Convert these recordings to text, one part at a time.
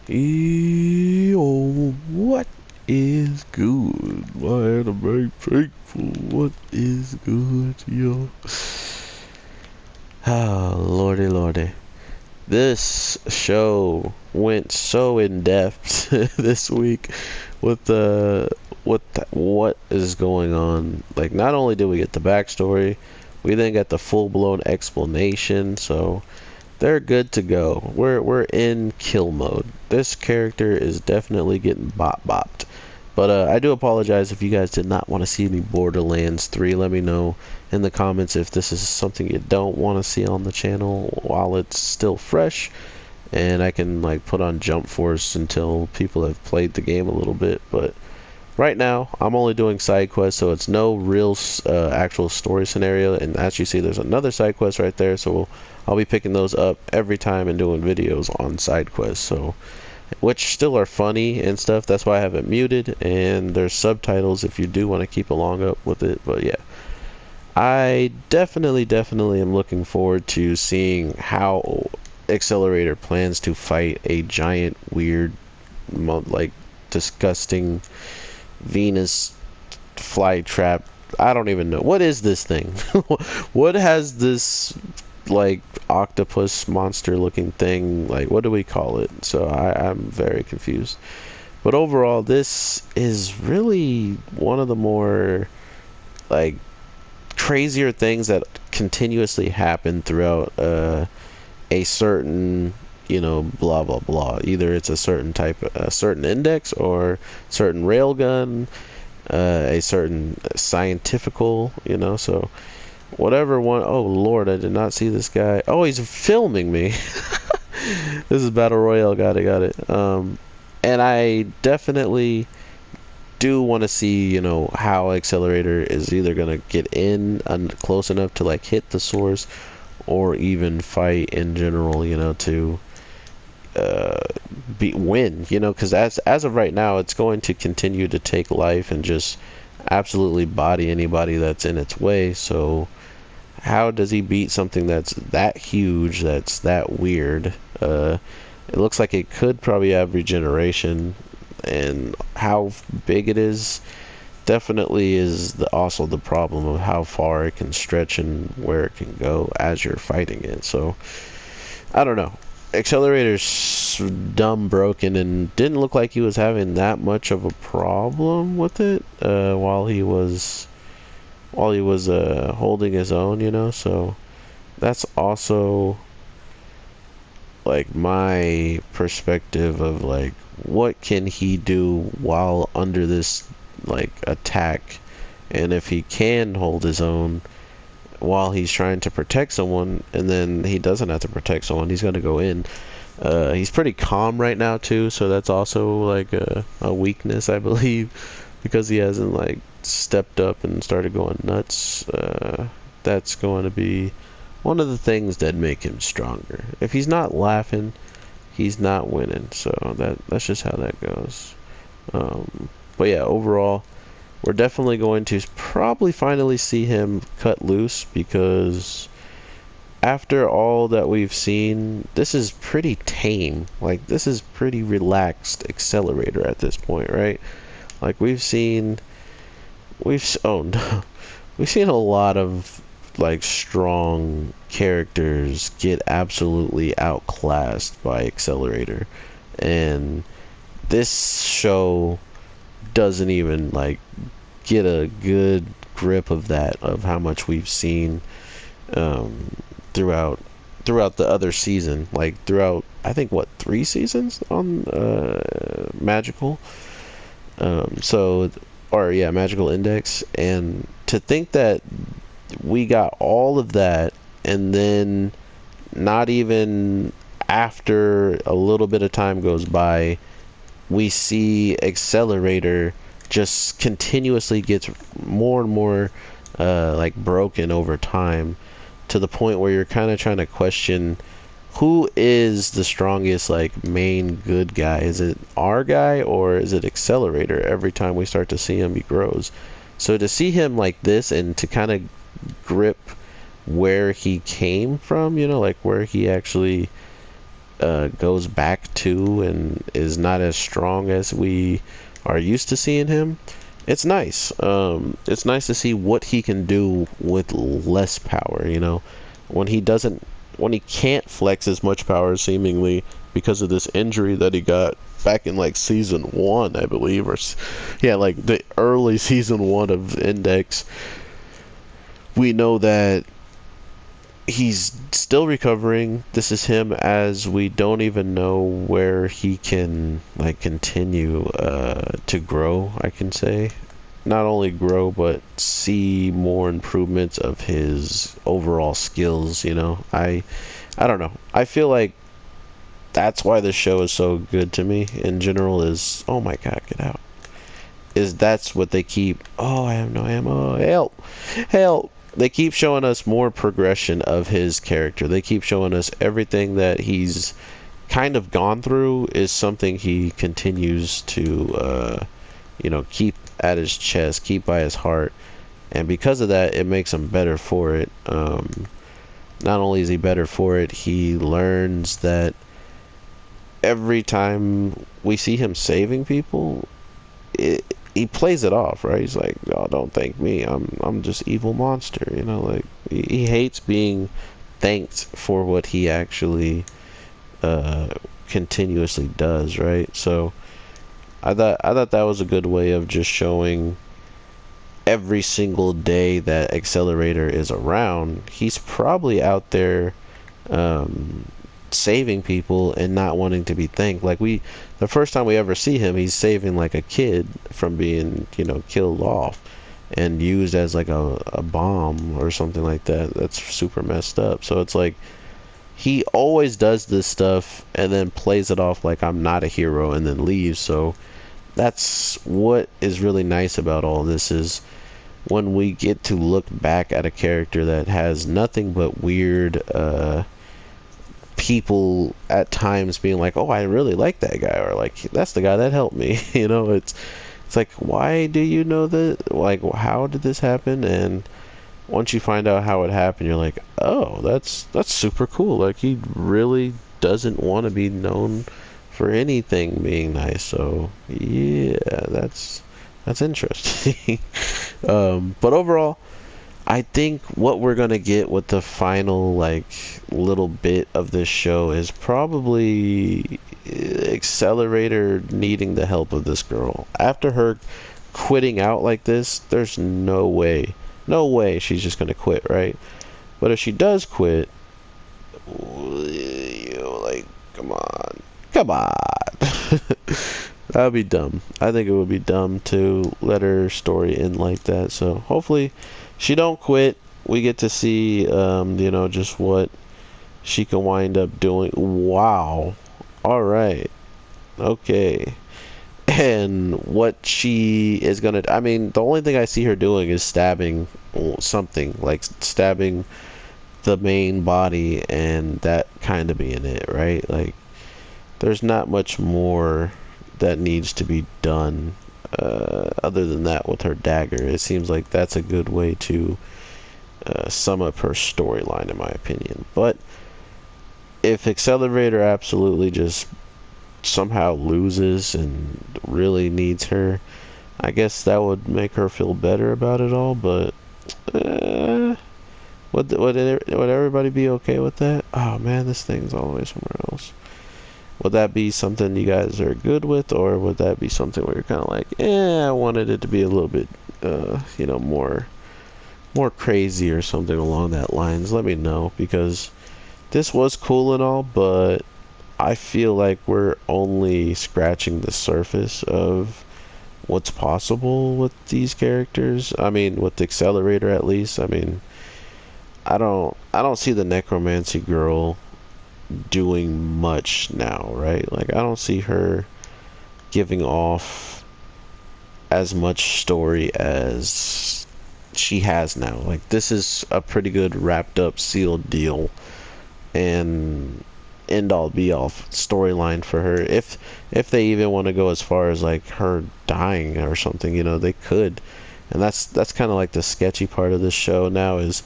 Yo, what is good, my anime faithful? What is good, yo? Ah, lordy, lordy. This show went so in depth this week with what is going on. Like, not only did we get the backstory, we then got the full blown explanation. So they're good to go. We're in kill mode. This character is definitely getting bopped. But I do apologize if you guys did not want to see me Borderlands 3. Let me know in the comments if this is something you don't want to see on the channel while it's still fresh, and I can like put on Jump Force until people have played the game a little bit. But right now, I'm only doing side quests, so it's no real actual story scenario. And as you see, there's another side quest right there, so I'll be picking those up every time and doing videos on side quests. So, which still are funny and stuff. That's why I have it muted, and there's subtitles if you do want to keep along up with it. But yeah, I definitely am looking forward to seeing how Accelerator plans to fight a giant, weird, like disgusting Venus flytrap. I don't even know. What is this thing? What has this like octopus monster looking thing, like what do we call it? So I'm very confused. But overall, this is really one of the more like crazier things that continuously happen throughout a certain, blah blah blah. Either it's a certain type, a certain index, or certain railgun, a certain scientifical, so whatever one. Oh lord, I did not see this guy. Oh, he's filming me. This is battle royale. Got it. And I definitely do want to see, how Accelerator is either gonna get in close enough to like hit the source, or even fight in general, to win, because as of right now, it's going to continue to take life and just absolutely body anybody that's in its way. So how does he beat something that's that huge, that's that weird? It looks like it could probably have regeneration, and how big it is definitely is also the problem of how far it can stretch and where it can go as you're fighting it. So I don't know. Accelerator's dumb broken and didn't look like he was having that much of a problem with it while he was holding his own, so that's also like my perspective of like what can he do while under this like attack, and if he can hold his own while he's trying to protect someone, and then he doesn't have to protect someone, he's going to go in. He's pretty calm right now too, so that's also like a weakness, I believe, because he hasn't like stepped up and started going nuts. That's going to be one of the things that make him stronger. If he's not laughing, he's not winning. So that's just how that goes. But yeah, overall, we're definitely going to probably finally see him cut loose, because after all that we've seen, this is pretty tame. Like, this is pretty relaxed Accelerator at this point, right? Like, oh no, we've seen a lot of like strong characters get absolutely outclassed by Accelerator, and this show doesn't even like get a good grip of that, of how much we've seen throughout the other season, like throughout I think 3 seasons on Magical, so or yeah, Magical Index. And to think that we got all of that, and then not even after a little bit of time goes by, we see Accelerator just continuously gets more and more like broken over time, to the point where you're kind of trying to question who is the strongest like main good guy. Is it our guy, or is it Accelerator? Every time we start to see him, he grows. So to see him like this, and to kind of grip where he came from, like where he actually goes back to and is not as strong as we are used to seeing him, it's nice. It's nice to see what he can do with less power, you know, when he doesn't, when he can't flex as much power seemingly because of this injury that he got back in like season 1, I believe, or yeah, like the early season 1 of Index. We know that he's still recovering. This is him as we don't even know where he can like continue to grow, I can say. Not only grow but see more improvements of his overall skills, you know. I don't know. I feel like that's why the show is so good to me in general is, oh my god, get out. Is that's what they keep, oh, I have no ammo, help, help. They keep showing us more progression of his character. They keep showing us everything that he's kind of gone through is something he continues to, you know, keep at his chest, keep by his heart. And because of that, it makes him better for it. Not only is he better for it, he learns that every time we see him saving people, he plays it off, right? He's like, "Oh, don't thank me. I'm just evil monster." You know, like he hates being thanked for what he actually uh, continuously does, right? So I thought that was a good way of just showing every single day that Accelerator is around, he's probably out there um, saving people and not wanting to be thanked. Like the first time we ever see him, he's saving like a kid from being, you know, killed off and used as like a bomb or something like that. That's super messed up. So it's like he always does this stuff and then plays it off like I'm not a hero and then leaves. So that's what is really nice about all this is when we get to look back at a character that has nothing but weird people at times being like, oh, I really like that guy, or like that's the guy that helped me. You know, it's like, why do you know that? Like, how did this happen? And once you find out how it happened, you're like, oh, that's super cool. Like he really doesn't want to be known for anything being nice. So yeah, that's interesting. But overall, I think what we're gonna get with the final like little bit of this show is probably Accelerator needing the help of this girl. After her quitting out like this, there's no way she's just gonna quit, right? But if she does quit, like, come on. That would be dumb. I think it would be dumb to let her story end like that. So hopefully she don't quit. We get to see, you know, just what she can wind up doing. Wow. All right. Okay. And what she is gonna, I mean, the only thing I see her doing is stabbing something, like stabbing the main body and that kind of being it, right? Like there's not much more that needs to be done other than that with her dagger. It seems like that's a good way to sum up her storyline, in my opinion. But if Accelerator absolutely just somehow loses and really needs her, I guess that would make her feel better about it all. But would everybody be okay with that? Oh man, this thing's all the way somewhere else. Would that be something you guys are good with, or would that be something where you're kind of like, I wanted it to be a little bit, you know, more crazy or something along that lines? Let me know, because this was cool and all, but I feel like we're only scratching the surface of what's possible with these characters. I mean, with the Accelerator at least. I mean, I don't see the necromancy girl doing much now, right? Like I don't see her giving off as much story as she has now. Like this is a pretty good wrapped up sealed deal and end all be all storyline for her. If they even want to go as far as like her dying or something, you know, they could. And that's kind of like the sketchy part of this show now is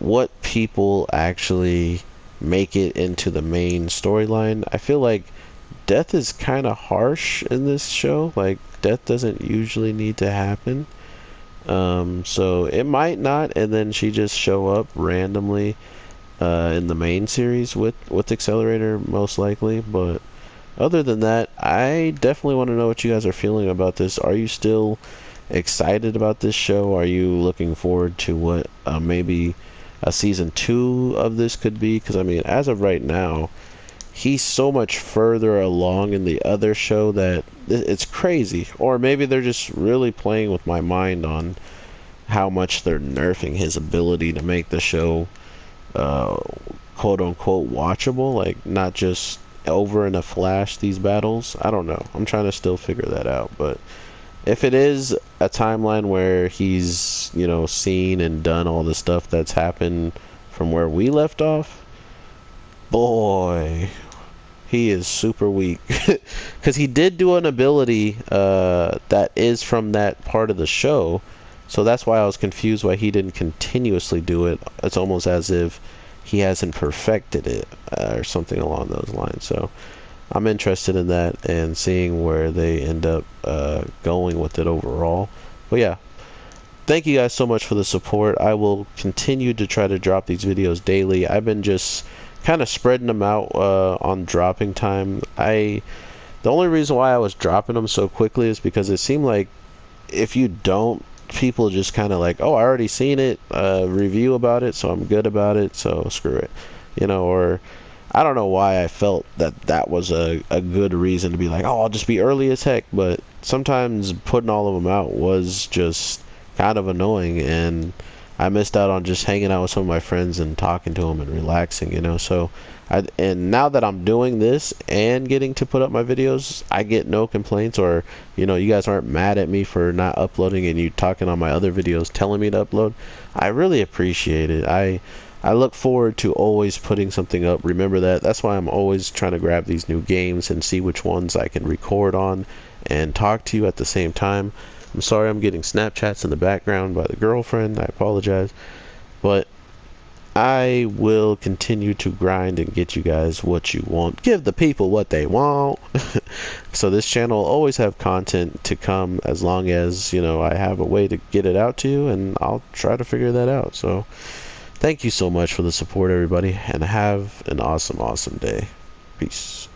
what people actually make it into the main storyline. I feel like death is kind of harsh in this show. Like, death doesn't usually need to happen. So it might not, and then she just show up randomly in the main series with Accelerator, most likely. But other than that, I definitely want to know what you guys are feeling about this. Are you still excited about this show? Are you looking forward to what maybe a season 2 of this could be? Because I mean, as of right now, he's so much further along in the other show that it's crazy. Or maybe they're just really playing with my mind on how much they're nerfing his ability to make the show quote unquote watchable, like not just over in a flash these battles. I don't know. I'm trying to still figure that out. But if it is a timeline where he's, seen and done all the stuff that's happened from where we left off, boy, he is super weak. Because he did do an ability that is from that part of the show. So that's why I was confused why he didn't continuously do it. It's almost as if he hasn't perfected it or something along those lines. So I'm interested in that and seeing where they end up going with it overall. But yeah, thank you guys so much for the support. I will continue to try to drop these videos daily. I've been just kind of spreading them out on dropping time. The only reason why I was dropping them so quickly is because it seemed like if you don't, people just kind of like, oh, I already seen it, review about it, so I'm good about it, so screw it, or I don't know why I felt that was a good reason to be like, oh, I'll just be early as heck. But sometimes putting all of them out was just kind of annoying, and I missed out on just hanging out with some of my friends and talking to them and relaxing, so and now that I'm doing this and getting to put up my videos, I get no complaints, or you guys aren't mad at me for not uploading, and you talking on my other videos telling me to upload. I really appreciate it. I look forward to always putting something up. Remember that. That's why I'm always trying to grab these new games and see which ones I can record on and talk to you at the same time. I'm sorry I'm getting Snapchats in the background by the girlfriend. I apologize. But I will continue to grind and get you guys what you want. Give the people what they want. So this channel will always have content to come as long as, I have a way to get it out to you, and I'll try to figure that out. So thank you so much for the support, everybody, and have an awesome, awesome day. Peace.